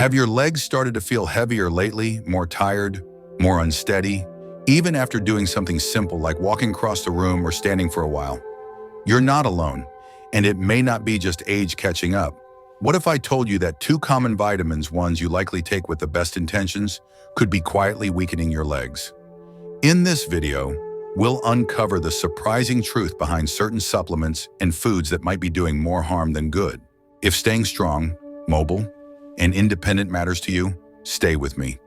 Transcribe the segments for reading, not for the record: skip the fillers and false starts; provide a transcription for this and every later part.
Have your legs started to feel heavier lately, more tired, more unsteady, even after doing something simple like walking across the room or standing for a while? You're not alone, and it may not be just age catching up. What if I told you that two common vitamins, ones you likely take with the best intentions, could be quietly weakening your legs? In this video, we'll uncover the surprising truth behind certain supplements and foods that might be doing more harm than good. If staying strong, mobile, and independent matters to you, stay with me.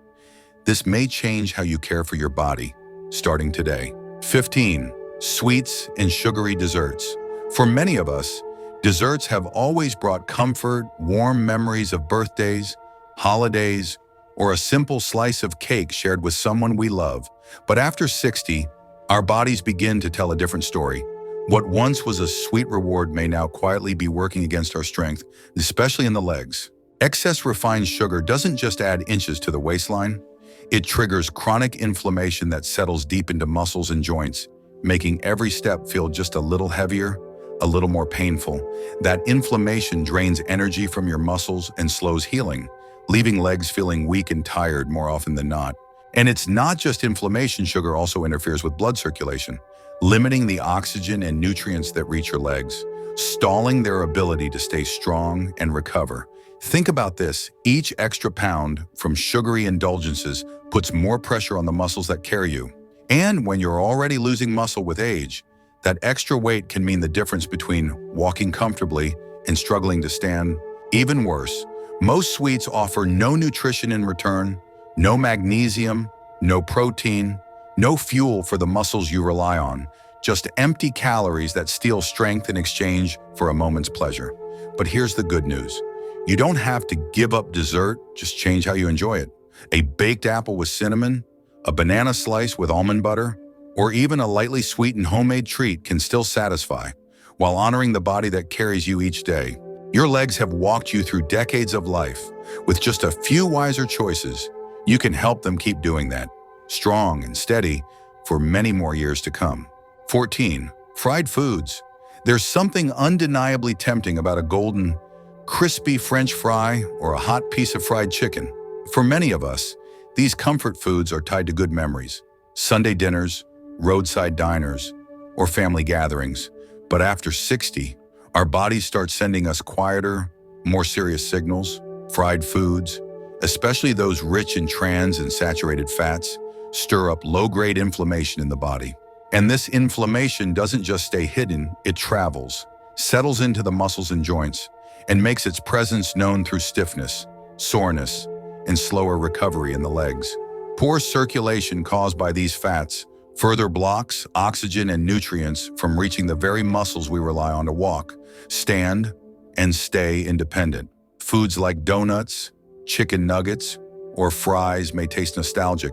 This may change how you care for your body, starting today. 15. Sweets and sugary desserts. For many of us, desserts have always brought comfort, warm memories of birthdays, holidays, or a simple slice of cake shared with someone we love. But after 60, our bodies begin to tell a different story. What once was a sweet reward may now quietly be working against our strength, especially in the legs. Excess refined sugar doesn't just add inches to the waistline, it triggers chronic inflammation that settles deep into muscles and joints, making every step feel just a little heavier, a little more painful. That inflammation drains energy from your muscles and slows healing, leaving legs feeling weak and tired more often than not. And it's not just inflammation. Sugar also interferes with blood circulation, limiting the oxygen and nutrients that reach your legs, stalling their ability to stay strong and recover. Think about this: each extra pound from sugary indulgences puts more pressure on the muscles that carry you. And when you're already losing muscle with age, that extra weight can mean the difference between walking comfortably and struggling to stand. Even worse, most sweets offer no nutrition in return, no magnesium, no protein, no fuel for the muscles you rely on, just empty calories that steal strength in exchange for a moment's pleasure. But here's the good news. You don't have to give up dessert, just change how you enjoy it. A baked apple with cinnamon, a banana slice with almond butter, or even a lightly sweetened homemade treat can still satisfy, while honoring the body that carries you each day. Your legs have walked you through decades of life. With just a few wiser choices, you can help them keep doing that, strong and steady, for many more years to come. 14. Fried foods. There's something undeniably tempting about a golden, crispy French fry or a hot piece of fried chicken. For many of us, these comfort foods are tied to good memories, Sunday dinners, roadside diners, or family gatherings. But after 60, our bodies start sending us quieter, more serious signals. Fried foods, especially those rich in trans and saturated fats, stir up low-grade inflammation in the body. And this inflammation doesn't just stay hidden, it travels, settles into the muscles and joints, and makes its presence known through stiffness, soreness, and slower recovery in the legs. Poor circulation caused by these fats further blocks oxygen and nutrients from reaching the very muscles we rely on to walk, stand, and stay independent. Foods like donuts, chicken nuggets, or fries may taste nostalgic,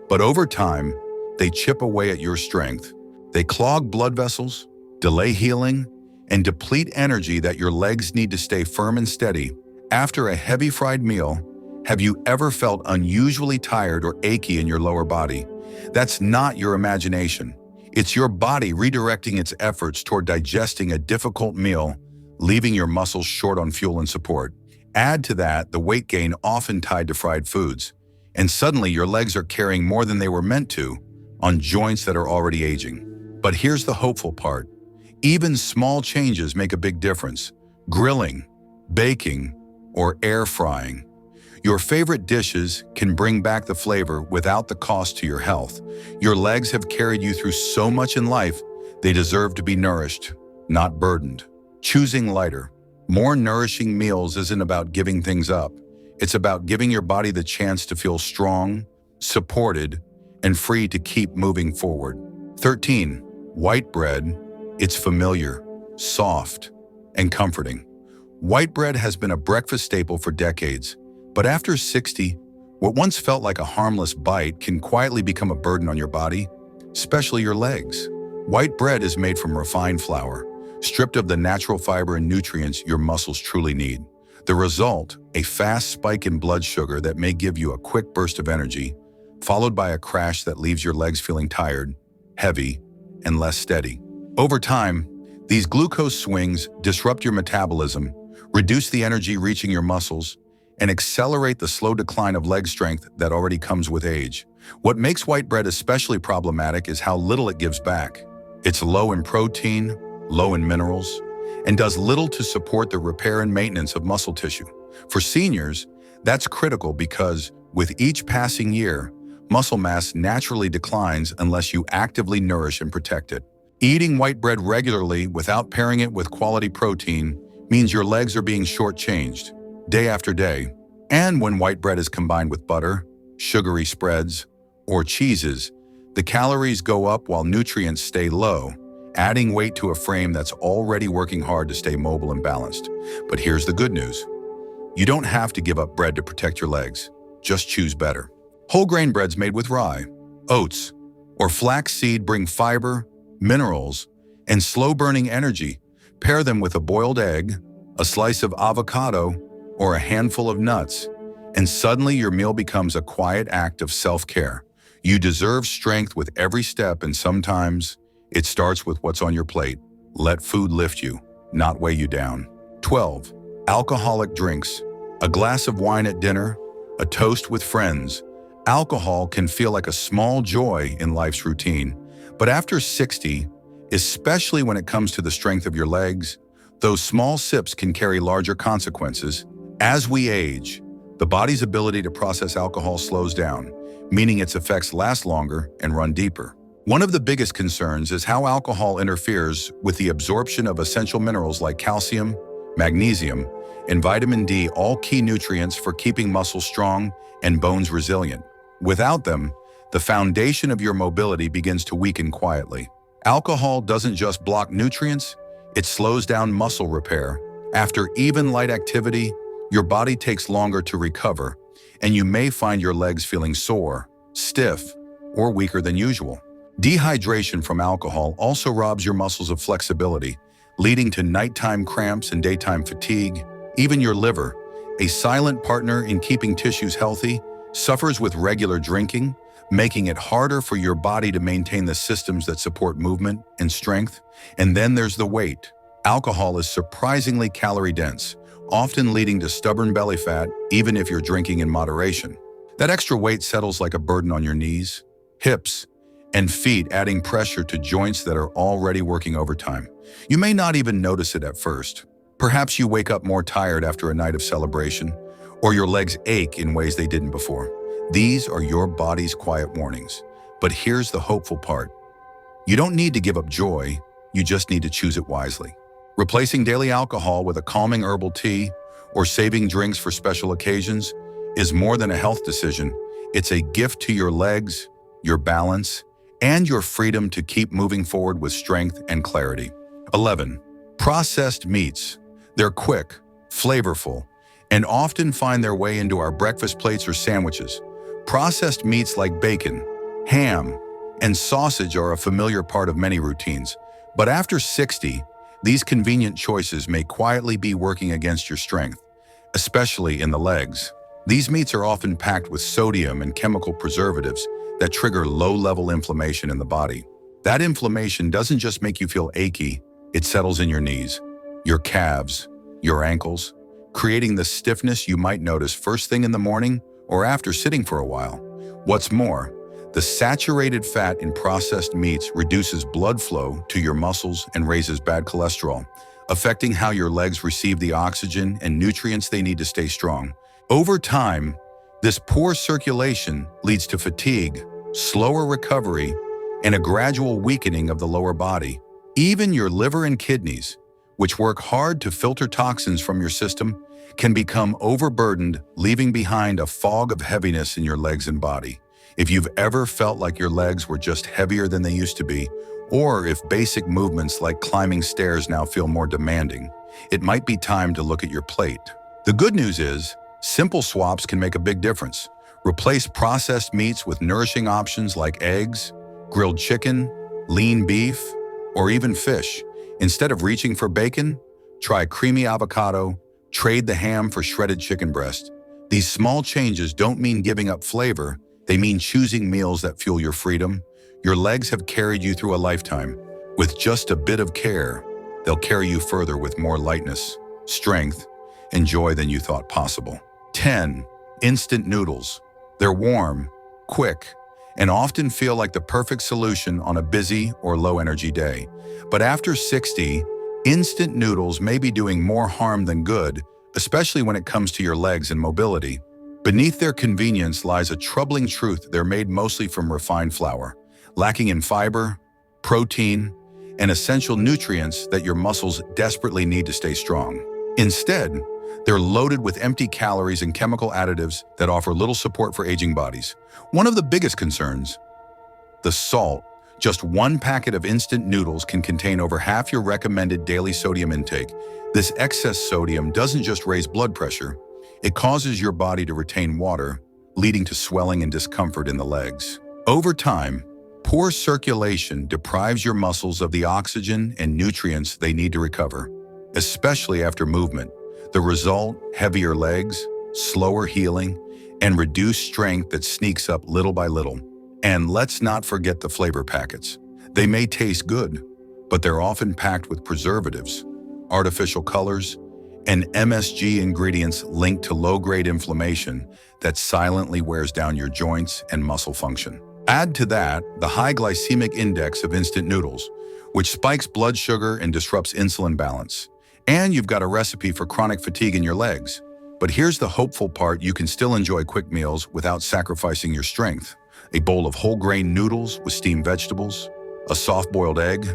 but over time, they chip away at your strength. They clog blood vessels, delay healing, and deplete energy that your legs need to stay firm and steady. After a heavy fried meal, have you ever felt unusually tired or achy in your lower body? That's not your imagination. It's your body redirecting its efforts toward digesting a difficult meal, leaving your muscles short on fuel and support. Add to that the weight gain often tied to fried foods, and suddenly your legs are carrying more than they were meant to on joints that are already aging. But here's the hopeful part. Even small changes make a big difference. Grilling, baking, or air frying. Your favorite dishes can bring back the flavor without the cost to your health. Your legs have carried you through so much in life, they deserve to be nourished, not burdened. Choosing lighter, more nourishing meals isn't about giving things up. It's about giving your body the chance to feel strong, supported, and free to keep moving forward. 13. White bread. It's familiar, soft, and comforting. White bread has been a breakfast staple for decades, but after 60, what once felt like a harmless bite can quietly become a burden on your body, especially your legs. White bread is made from refined flour, stripped of the natural fiber and nutrients your muscles truly need. The result, a fast spike in blood sugar that may give you a quick burst of energy, followed by a crash that leaves your legs feeling tired, heavy, and less steady. Over time, these glucose swings disrupt your metabolism, reduce the energy reaching your muscles, and accelerate the slow decline of leg strength that already comes with age. What makes white bread especially problematic is how little it gives back. It's low in protein, low in minerals, and does little to support the repair and maintenance of muscle tissue. For seniors, that's critical because, with each passing year, muscle mass naturally declines unless you actively nourish and protect it. Eating white bread regularly without pairing it with quality protein means your legs are being shortchanged, day after day. And when white bread is combined with butter, sugary spreads, or cheeses, the calories go up while nutrients stay low, adding weight to a frame that's already working hard to stay mobile and balanced. But here's the good news. You don't have to give up bread to protect your legs. Just choose better. Whole grain breads made with rye, oats, or flax seed bring fiber, minerals, and slow-burning energy. Pair them with a boiled egg, a slice of avocado, or a handful of nuts, and suddenly your meal becomes a quiet act of self-care. You deserve strength with every step, and sometimes it starts with what's on your plate. Let food lift you, not weigh you down. 12. Alcoholic drinks. A glass of wine at dinner, a toast with friends. Alcohol can feel like a small joy in life's routine, but after 60, especially when it comes to the strength of your legs, those small sips can carry larger consequences. As we age, the body's ability to process alcohol slows down, meaning its effects last longer and run deeper. One of the biggest concerns is how alcohol interferes with the absorption of essential minerals like calcium, magnesium, and vitamin D, all key nutrients for keeping muscles strong and bones resilient. Without them, the foundation of your mobility begins to weaken quietly. Alcohol doesn't just block nutrients, it slows down muscle repair. After even light activity, your body takes longer to recover, and you may find your legs feeling sore, stiff, or weaker than usual. Dehydration from alcohol also robs your muscles of flexibility, leading to nighttime cramps and daytime fatigue. Even your liver, a silent partner in keeping tissues healthy, suffers with regular drinking, making it harder for your body to maintain the systems that support movement and strength. And then there's the weight. Alcohol is surprisingly calorie-dense, often leading to stubborn belly fat, even if you're drinking in moderation. That extra weight settles like a burden on your knees, hips, and feet, adding pressure to joints that are already working overtime. You may not even notice it at first. Perhaps you wake up more tired after a night of celebration, or your legs ache in ways they didn't before. These are your body's quiet warnings. But here's the hopeful part. You don't need to give up joy, you just need to choose it wisely. Replacing daily alcohol with a calming herbal tea or saving drinks for special occasions is more than a health decision. It's a gift to your legs, your balance, and your freedom to keep moving forward with strength and clarity. 11. Processed meats. They're quick, flavorful, and often find their way into our breakfast plates or sandwiches. Processed meats like bacon, ham, and sausage are a familiar part of many routines. But after 60, these convenient choices may quietly be working against your strength, especially in the legs. These meats are often packed with sodium and chemical preservatives that trigger low-level inflammation in the body. That inflammation doesn't just make you feel achy, it settles in your knees, your calves, your ankles, creating the stiffness you might notice first thing in the morning or after sitting for a while. What's more, the saturated fat in processed meats reduces blood flow to your muscles and raises bad cholesterol, affecting how your legs receive the oxygen and nutrients they need to stay strong. Over time, this poor circulation leads to fatigue, slower recovery, and a gradual weakening of the lower body. Even your liver and kidneys, which work hard to filter toxins from your system, can become overburdened, leaving behind a fog of heaviness in your legs and body. If you've ever felt like your legs were just heavier than they used to be, or if basic movements like climbing stairs now feel more demanding, it might be time to look at your plate. The good news is, simple swaps can make a big difference. Replace processed meats with nourishing options like eggs, grilled chicken, lean beef, or even fish. Instead of reaching for bacon, try creamy avocado, trade the ham for shredded chicken breast. These small changes don't mean giving up flavor, they mean choosing meals that fuel your freedom. Your legs have carried you through a lifetime. With just a bit of care, they'll carry you further with more lightness, strength, and joy than you thought possible. 10. Instant noodles. They're warm, quick, and often feel like the perfect solution on a busy or low-energy day. But after 60, instant noodles may be doing more harm than good, especially when it comes to your legs and mobility. Beneath their convenience lies a troubling truth: they're made mostly from refined flour, lacking in fiber, protein, and essential nutrients that your muscles desperately need to stay strong. Instead, they're loaded with empty calories and chemical additives that offer little support for aging bodies. One of the biggest concerns: the salt. Just one packet of instant noodles can contain over half your recommended daily sodium intake. This excess sodium doesn't just raise blood pressure, it causes your body to retain water, leading to swelling and discomfort in the legs. Over time, poor circulation deprives your muscles of the oxygen and nutrients they need to recover, especially after movement. The result: heavier legs, slower healing, and reduced strength that sneaks up little by little. And let's not forget the flavor packets. They may taste good, but they're often packed with preservatives, artificial colors, and MSG ingredients linked to low-grade inflammation that silently wears down your joints and muscle function. Add to that the high glycemic index of instant noodles, which spikes blood sugar and disrupts insulin balance. And you've got a recipe for chronic fatigue in your legs. But here's the hopeful part: you can still enjoy quick meals without sacrificing your strength. A bowl of whole grain noodles with steamed vegetables, a soft-boiled egg,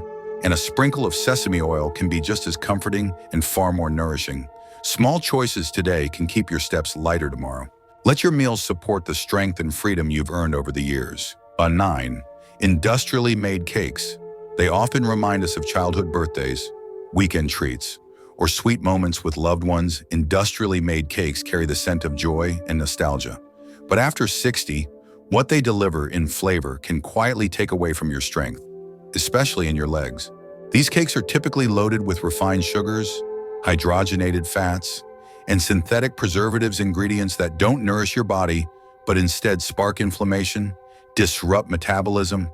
and a sprinkle of sesame oil can be just as comforting and far more nourishing. Small choices today can keep your steps lighter tomorrow. Let your meals support the strength and freedom you've earned over the years. 9. Industrially made cakes. They often remind us of childhood birthdays, weekend treats, or sweet moments with loved ones. Industrially made cakes carry the scent of joy and nostalgia. But after 60, what they deliver in flavor can quietly take away from your strength, especially in your legs. These cakes are typically loaded with refined sugars, hydrogenated fats, and synthetic preservatives, ingredients that don't nourish your body, but instead spark inflammation, disrupt metabolism,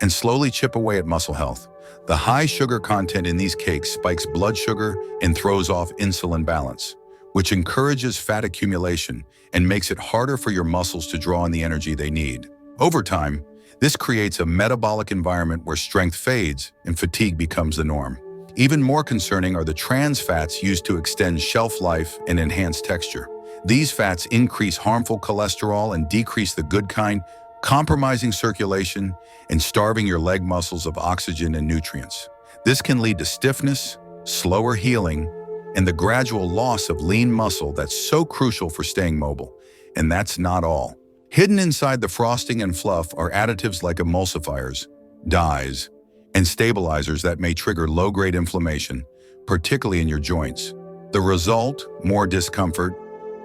and slowly chip away at muscle health. The high sugar content in these cakes spikes blood sugar and throws off insulin balance, which encourages fat accumulation and makes it harder for your muscles to draw in the energy they need. Over time, this creates a metabolic environment where strength fades and fatigue becomes the norm. Even more concerning are the trans fats used to extend shelf life and enhance texture. These fats increase harmful cholesterol and decrease the good kind, compromising circulation and starving your leg muscles of oxygen and nutrients. This can lead to stiffness, slower healing, and the gradual loss of lean muscle that's so crucial for staying mobile. And that's not all. Hidden inside the frosting and fluff are additives like emulsifiers, dyes, and stabilizers that may trigger low-grade inflammation, particularly in your joints. The result: more discomfort,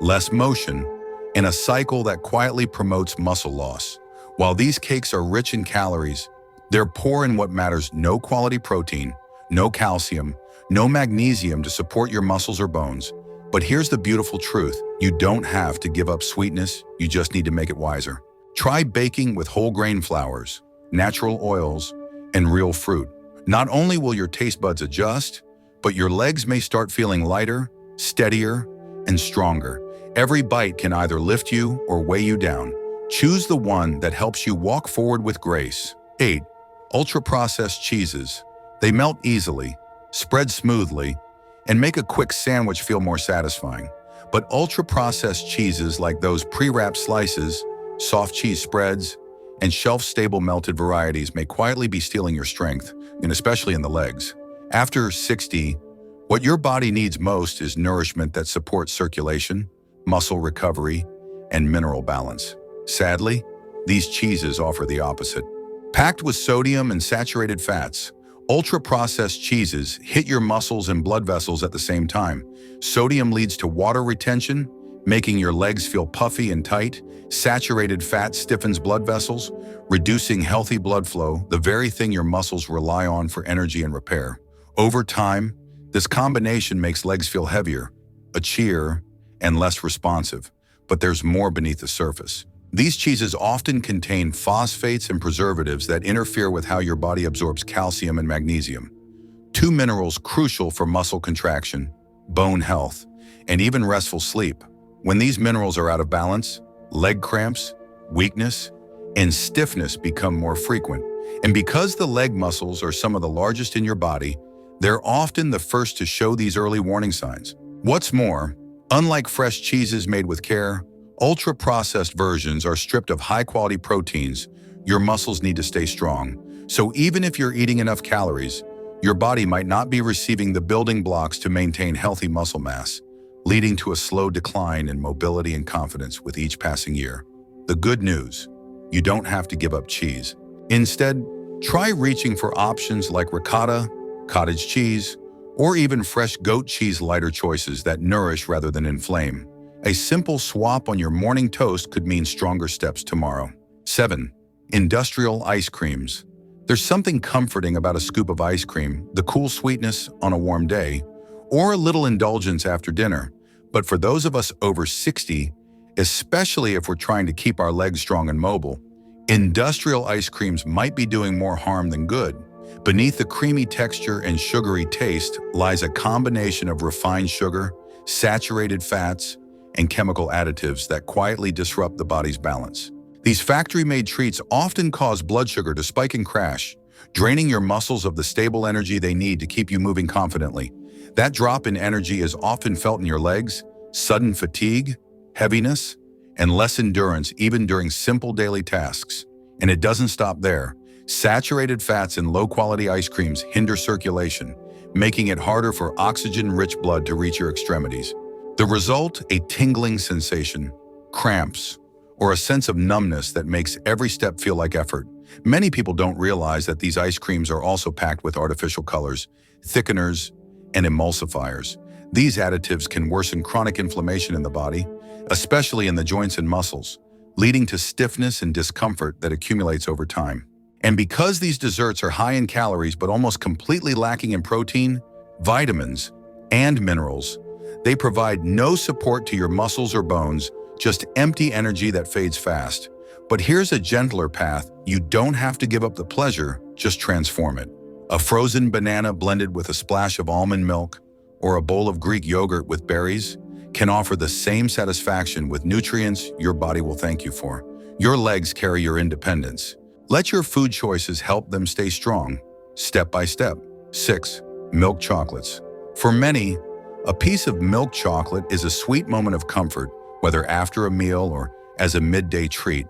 less motion, and a cycle that quietly promotes muscle loss. While these cakes are rich in calories, they're poor in what matters: no quality protein, no calcium, no magnesium to support your muscles or bones. But here's the beautiful truth: you don't have to give up sweetness, you just need to make it wiser. Try baking with whole grain flours, natural oils, and real fruit. Not only will your taste buds adjust, but your legs may start feeling lighter, steadier, and stronger. Every bite can either lift you or weigh you down. Choose the one that helps you walk forward with grace. 8. Ultra-processed cheeses. They melt easily, spread smoothly, and make a quick sandwich feel more satisfying. But ultra-processed cheeses like those pre-wrapped slices, soft cheese spreads, and shelf-stable melted varieties may quietly be stealing your strength, and especially in the legs. After 60, what your body needs most is nourishment that supports circulation, muscle recovery, and mineral balance. Sadly, these cheeses offer the opposite. Packed with sodium and saturated fats, ultra-processed cheeses hit your muscles and blood vessels at the same time. Sodium leads to water retention, making your legs feel puffy and tight. Saturated fat stiffens blood vessels, reducing healthy blood flow, the very thing your muscles rely on for energy and repair. Over time, this combination makes legs feel heavier, itchier, and less responsive. But there's more beneath the surface. These cheeses often contain phosphates and preservatives that interfere with how your body absorbs calcium and magnesium, two minerals crucial for muscle contraction, bone health, and even restful sleep. When these minerals are out of balance, leg cramps, weakness, and stiffness become more frequent. And because the leg muscles are some of the largest in your body, they're often the first to show these early warning signs. What's more, unlike fresh cheeses made with care, ultra-processed versions are stripped of high-quality proteins. Your muscles need to stay strong. So even if you're eating enough calories, your body might not be receiving the building blocks to maintain healthy muscle mass, leading to a slow decline in mobility and confidence with each passing year. The good news: you don't have to give up cheese. Instead, try reaching for options like ricotta, cottage cheese, or even fresh goat cheese, lighter choices that nourish rather than inflame. A simple swap on your morning toast could mean stronger steps tomorrow. 7. Industrial ice creams. There's something comforting about a scoop of ice cream, the cool sweetness on a warm day, or a little indulgence after dinner. But for those of us over 60, especially if we're trying to keep our legs strong and mobile, industrial ice creams might be doing more harm than good. Beneath the creamy texture and sugary taste lies a combination of refined sugar, saturated fats, and chemical additives that quietly disrupt the body's balance. These factory-made treats often cause blood sugar to spike and crash, draining your muscles of the stable energy they need to keep you moving confidently. That drop in energy is often felt in your legs, sudden fatigue, heaviness, and less endurance even during simple daily tasks. And it doesn't stop there. Saturated fats in low-quality ice creams hinder circulation, making it harder for oxygen-rich blood to reach your extremities. The result: a tingling sensation, cramps, or a sense of numbness that makes every step feel like effort. Many people don't realize that these ice creams are also packed with artificial colors, thickeners, and emulsifiers. These additives can worsen chronic inflammation in the body, especially in the joints and muscles, leading to stiffness and discomfort that accumulates over time. And because these desserts are high in calories but almost completely lacking in protein, vitamins, and minerals, they provide no support to your muscles or bones, just empty energy that fades fast. But here's a gentler path. You don't have to give up the pleasure, just transform it. A frozen banana blended with a splash of almond milk, or a bowl of Greek yogurt with berries, can offer the same satisfaction with nutrients your body will thank you for. Your legs carry your independence. Let your food choices help them stay strong, step by step. 6. Milk chocolates. For many, a piece of milk chocolate is a sweet moment of comfort, whether after a meal or as a midday treat.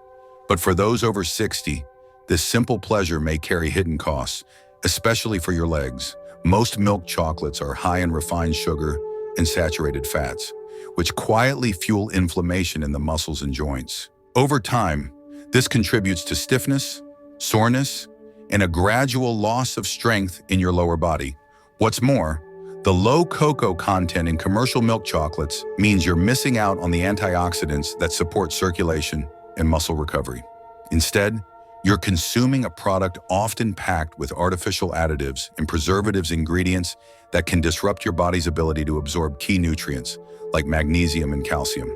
But for those over 60, this simple pleasure may carry hidden costs, especially for your legs. Most milk chocolates are high in refined sugar and saturated fats, which quietly fuel inflammation in the muscles and joints. Over time, this contributes to stiffness, soreness, and a gradual loss of strength in your lower body. What's more, the low cocoa content in commercial milk chocolates means you're missing out on the antioxidants that support circulation and muscle recovery. Instead, you're consuming a product often packed with artificial additives and preservatives ingredients that can disrupt your body's ability to absorb key nutrients like magnesium and calcium,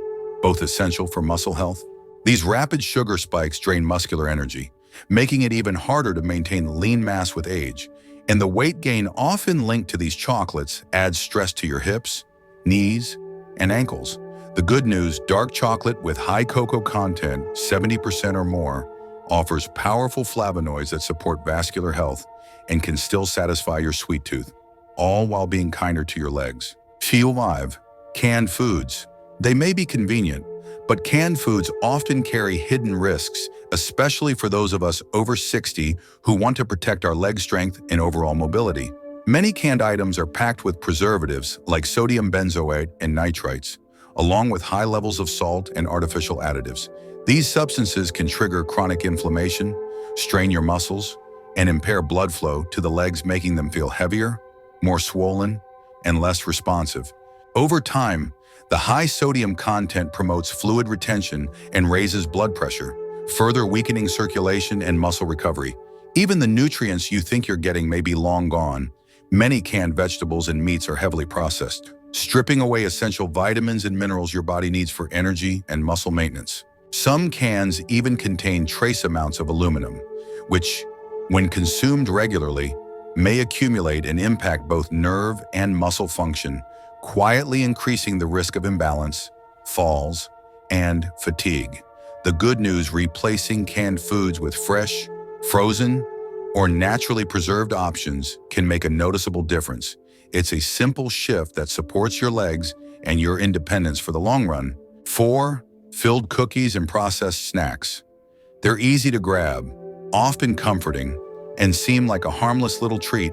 both essential for muscle health. These rapid sugar spikes drain muscular energy, making it even harder to maintain lean mass with age. And the weight gain often linked to these chocolates adds stress to your hips, knees, and ankles. The good news: dark chocolate with high cocoa content, 70% or more, offers powerful flavonoids that support vascular health and can still satisfy your sweet tooth, all while being kinder to your legs. 5. Canned foods. They may be convenient, but canned foods often carry hidden risks, especially for those of us over 60 who want to protect our leg strength and overall mobility. Many canned items are packed with preservatives like sodium benzoate and nitrites, along with high levels of salt and artificial additives. These substances can trigger chronic inflammation, strain your muscles, and impair blood flow to the legs, making them feel heavier, more swollen, and less responsive. Over time, the high sodium content promotes fluid retention and raises blood pressure, further weakening circulation and muscle recovery. Even the nutrients you think you're getting may be long gone. Many canned vegetables and meats are heavily processed, stripping away essential vitamins and minerals your body needs for energy and muscle maintenance. Some cans even contain trace amounts of aluminum, which, when consumed regularly, may accumulate and impact both nerve and muscle function, quietly increasing the risk of imbalance, falls, and fatigue. The good news: replacing canned foods with fresh, frozen, or naturally preserved options can make a noticeable difference. It's a simple shift that supports your legs and your independence for the long run. 4. Filled cookies and processed snacks. They're easy to grab, often comforting, and seem like a harmless little treat.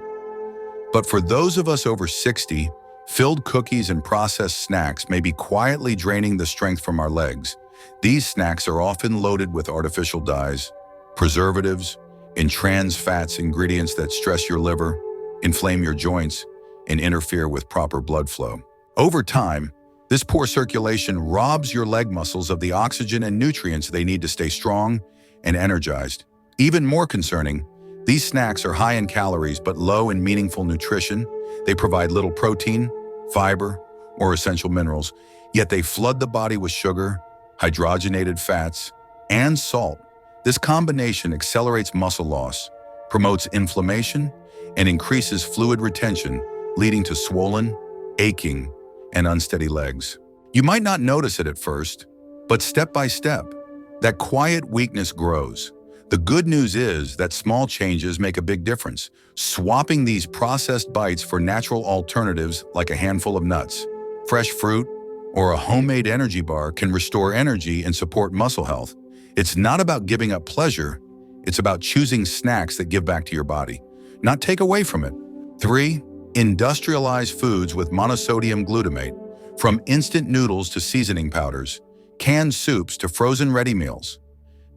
But for those of us over 60, filled cookies and processed snacks may be quietly draining the strength from our legs. These snacks are often loaded with artificial dyes, preservatives, and trans fats, ingredients that stress your liver, inflame your joints, and interfere with proper blood flow. Over time, this poor circulation robs your leg muscles of the oxygen and nutrients they need to stay strong and energized. Even more concerning, these snacks are high in calories but low in meaningful nutrition. They provide little protein, fiber, or essential minerals, yet they flood the body with sugar, hydrogenated fats, and salt. This combination accelerates muscle loss, promotes inflammation, and increases fluid retention, leading to swollen, aching, and unsteady legs. You might not notice it at first, but step by step, that quiet weakness grows. The good news is that small changes make a big difference. Swapping these processed bites for natural alternatives like a handful of nuts, fresh fruit, or a homemade energy bar can restore energy and support muscle health. It's not about giving up pleasure, it's about choosing snacks that give back to your body, not take away from it. 3. Industrialized foods with monosodium glutamate. From instant noodles to seasoning powders, canned soups to frozen ready meals.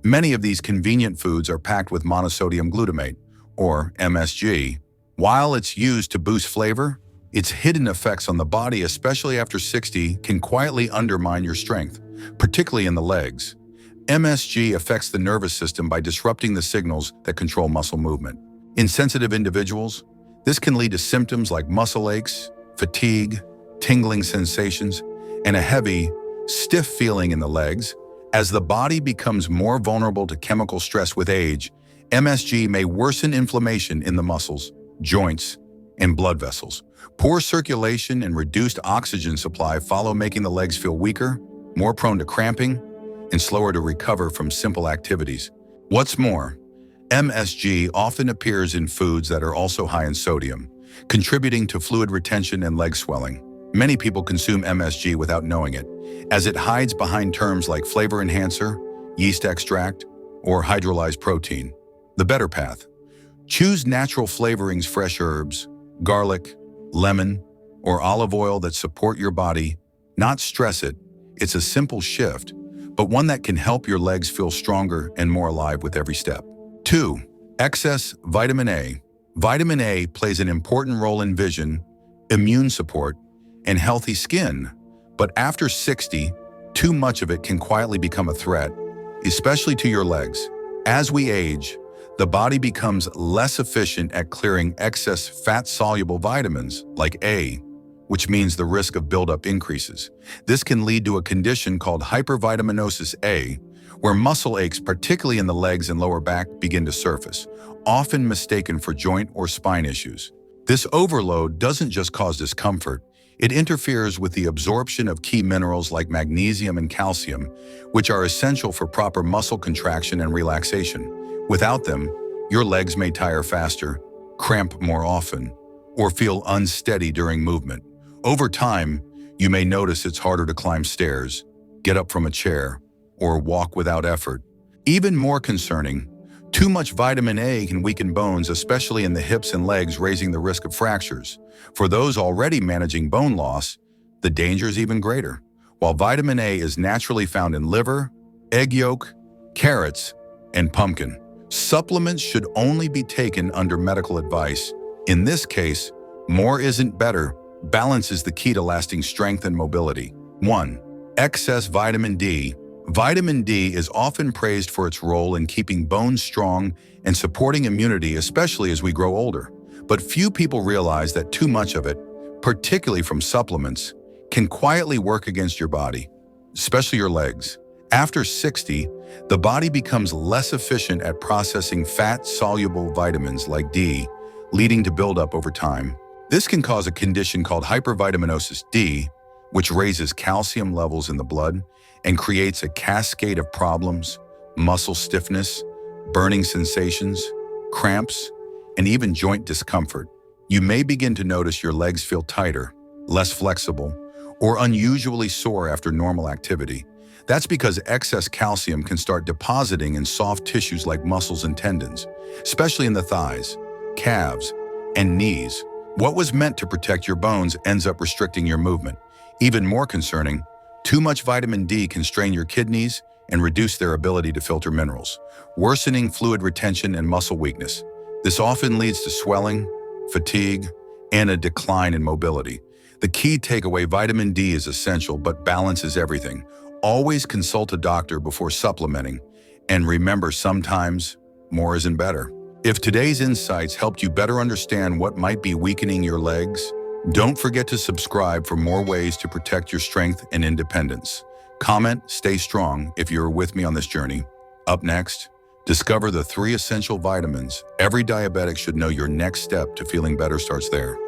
Many of these convenient foods are packed with monosodium glutamate, or MSG. While it's used to boost flavor, its hidden effects on the body, especially after 60, can quietly undermine your strength, particularly in the legs. MSG affects the nervous system by disrupting the signals that control muscle movement. In sensitive individuals, this can lead to symptoms like muscle aches, fatigue, tingling sensations, and a heavy, stiff feeling in the legs. As the body becomes more vulnerable to chemical stress with age, MSG may worsen inflammation in the muscles, joints, and blood vessels. Poor circulation and reduced oxygen supply follow, making the legs feel weaker, more prone to cramping, and slower to recover from simple activities. What's more, MSG often appears in foods that are also high in sodium, contributing to fluid retention and leg swelling. Many people consume MSG without knowing it, as it hides behind terms like flavor enhancer, yeast extract, or hydrolyzed protein. The better path: choose natural flavorings, fresh herbs, garlic, lemon, or olive oil that support your body, not stress it. It's a simple shift, but one that can help your legs feel stronger and more alive with every step. 2. Excess vitamin A. Vitamin A plays an important role in vision, immune support, and healthy skin. But after 60, too much of it can quietly become a threat, especially to your legs. As we age, the body becomes less efficient at clearing excess fat-soluble vitamins like A, which means the risk of buildup increases. This can lead to a condition called hypervitaminosis A, where muscle aches, particularly in the legs and lower back, begin to surface, often mistaken for joint or spine issues. This overload doesn't just cause discomfort, it interferes with the absorption of key minerals like magnesium and calcium, which are essential for proper muscle contraction and relaxation. Without them, your legs may tire faster, cramp more often, or feel unsteady during movement. Over time, you may notice it's harder to climb stairs, get up from a chair, or walk without effort. Even more concerning, too much vitamin A can weaken bones, especially in the hips and legs, raising the risk of fractures. For those already managing bone loss, the danger is even greater. While vitamin A is naturally found in liver, egg yolk, carrots, and pumpkin, supplements should only be taken under medical advice. In this case, more isn't better. Balance is the key to lasting strength and mobility. 1. Excess vitamin D. Vitamin D is often praised for its role in keeping bones strong and supporting immunity, especially as we grow older. But few people realize that too much of it, particularly from supplements, can quietly work against your body, especially your legs. After 60, the body becomes less efficient at processing fat-soluble vitamins like D, leading to buildup over time. This can cause a condition called hypervitaminosis D, which raises calcium levels in the blood and creates a cascade of problems: muscle stiffness, burning sensations, cramps, and even joint discomfort. You may begin to notice your legs feel tighter, less flexible, or unusually sore after normal activity. That's because excess calcium can start depositing in soft tissues like muscles and tendons, especially in the thighs, calves, and knees. What was meant to protect your bones ends up restricting your movement. Even more concerning, too much vitamin D can strain your kidneys and reduce their ability to filter minerals, worsening fluid retention and muscle weakness. This often leads to swelling, fatigue, and a decline in mobility. The key takeaway: vitamin D is essential, but balance is everything. Always consult a doctor before supplementing, and remember, sometimes more isn't better. If today's insights helped you better understand what might be weakening your legs, don't forget to subscribe for more ways to protect your strength and independence. Comment, stay strong if you're with me on this journey. Up next, discover the 3 essential vitamins every diabetic should know. Your next step to feeling better starts there.